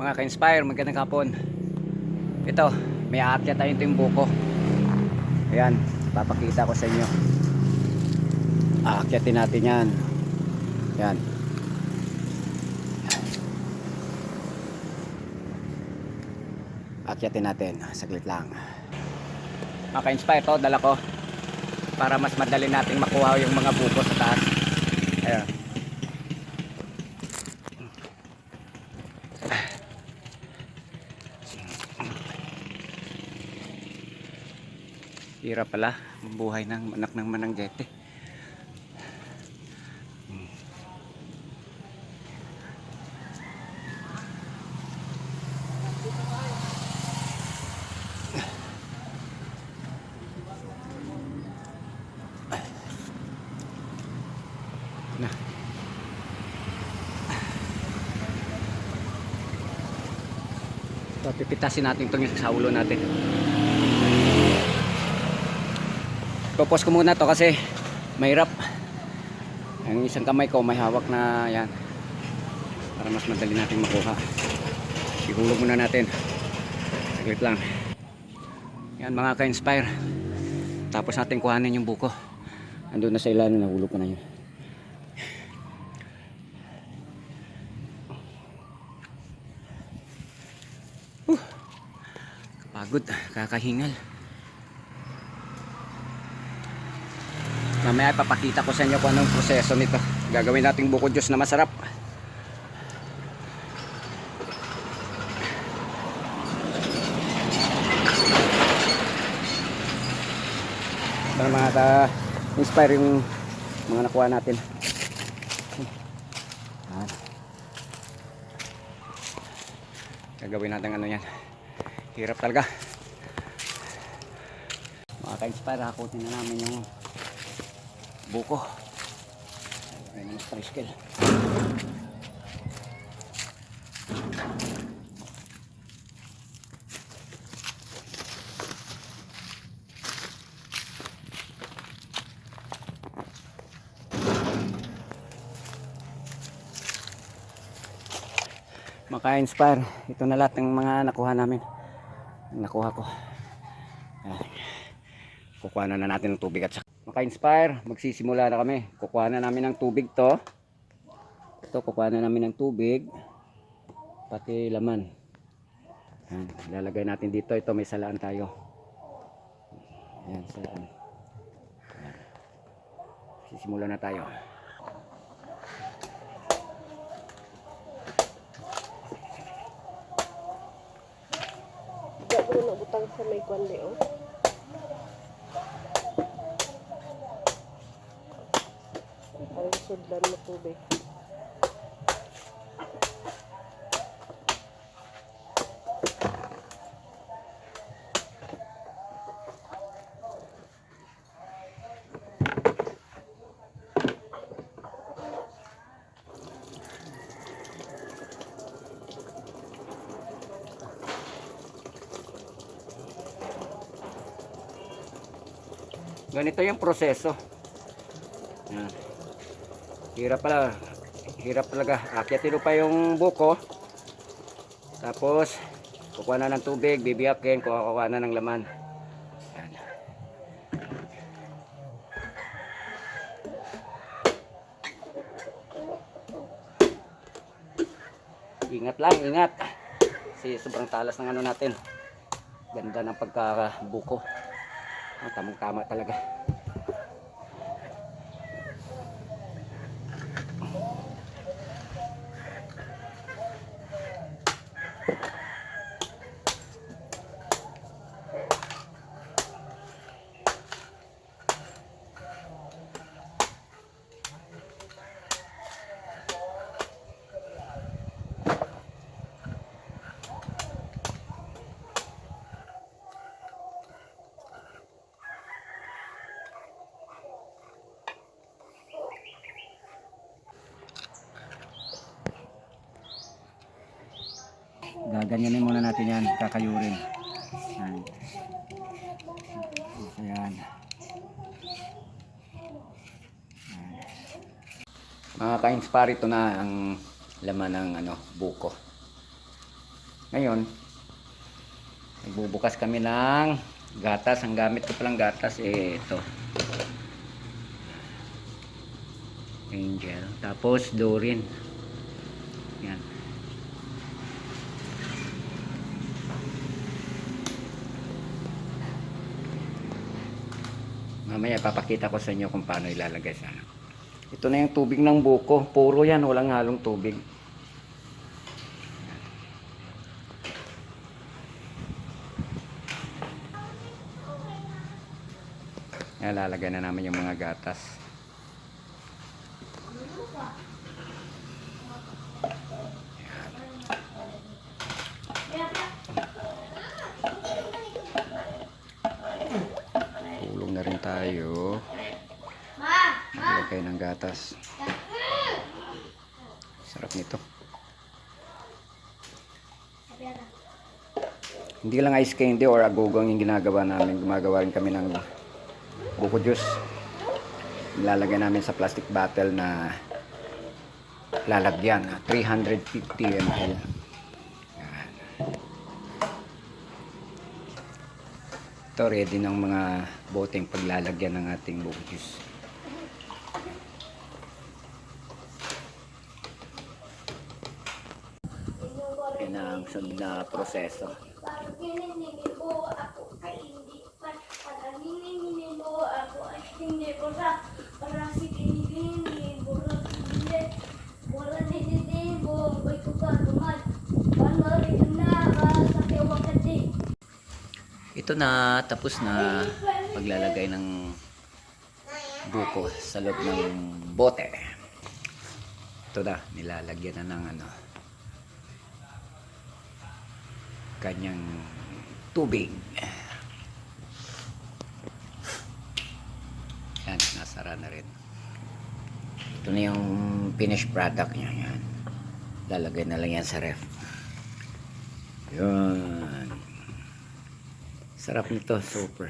Mga ka-inspire, magandang hapon. Ito, may aakyat tayo, ito yung buko. Ayan, papakita ko sa inyo. Aakyatin natin yan. Ayan. Aakyatin natin, saglit lang. Mga ka-inspire, ito dala ko para mas madali nating makuha yung mga buko sa taas. Ayan. Hirap pala buhay ng anak ng mananggete. Na. So, pipitasin natin itong sa ulo natin. Propose ko muna to kasi mahirap. Ang isang kamay ko may hawak na yan. Para mas madali natin makuha. Ihulog muna natin. Saglit lang. Yan mga ka-inspire. Tapos natin kuhanin yung buko. Andun na sa ilalim, nahulog ko na yun. Pagod, kakahingal. Mamaya ipapakita ko sa inyo kung anong proseso nito. Gagawin nating buko juice na masarap. Para mga ka-inspire yung mga nakuha natin. Gagawin natin ano yan. Hirap talaga. Mga ka-inspire, hakutin na namin yung buko. Ayun yung tricycle. Maka-inspire, ito na lahat ng mga nakuha namin. Nakuha ko. Kukuha na natin ng tubig at saka. Maka-inspire, magsisimula na kami. Kukuha na namin ng tubig to. Ito, kukuha na namin ng tubig. Pati laman. Ayan, ilalagay natin dito. Ito, may salaan tayo. Ayan, salaan. Ayan. Sisimula na tayo. Gagawin na butang sa may kwande, oh. Parang sudlan mo tubig. Ganito yung proseso. Ayan. Hirap pala. Hirap talaga. Akyatin pa yung buko. Tapos, kukuha na ng tubig, bibiyakin, kukuha na ng laman. Ayan. Ingat lang, ingat. Kasi sobrang talas ng ano natin. Ganda ng pagkabuko. Tamang-tama talaga. Gaganyanin muna natin yan, kakayurin. Ayan. Ayan. Mga ka-inspire, ito na ang laman ng buko. Ngayon, nagbubukas kami ng gatas. Ang gamit ko palang gatas ito. Angel. Tapos Dorin. Yan. Mamaya papakita ko sa inyo kung paano ilalagay sa ano. Ito na yung tubig ng buko. Puro yan, walang halong tubig. Yan, lalagay na namin yung mga gatas. Tulong na rin tayo. Maglagay ng gatas. Sarap nito. Hindi lang ice candy or agugong yung ginagawa namin. Gumagawa rin kami ng buko juice. Ilalagay namin sa plastic bottle na lalagyan. 350 ml. Yan. Ito ready ng mga boteng paglalagyan ng ating buko juice. Yan ang sunod na proseso. Pag gininigin mo ako ay hindi pa. Pag gininigin mo ako ay hindi ko sa. Para si kinigin, bura hindi. Bura nilidin mo, boy ko pa tumad. Paano rin na sa kiwakati. Ito na, tapos na paglalagay ng buko sa loob ng bote. Ito na, nilalagyan na ng kanyang tubig. Yan, nasara na rin. Ito na yung finished product niya. Yan. Lalagay na lang yan sa ref. Yan. Sarap nito, super.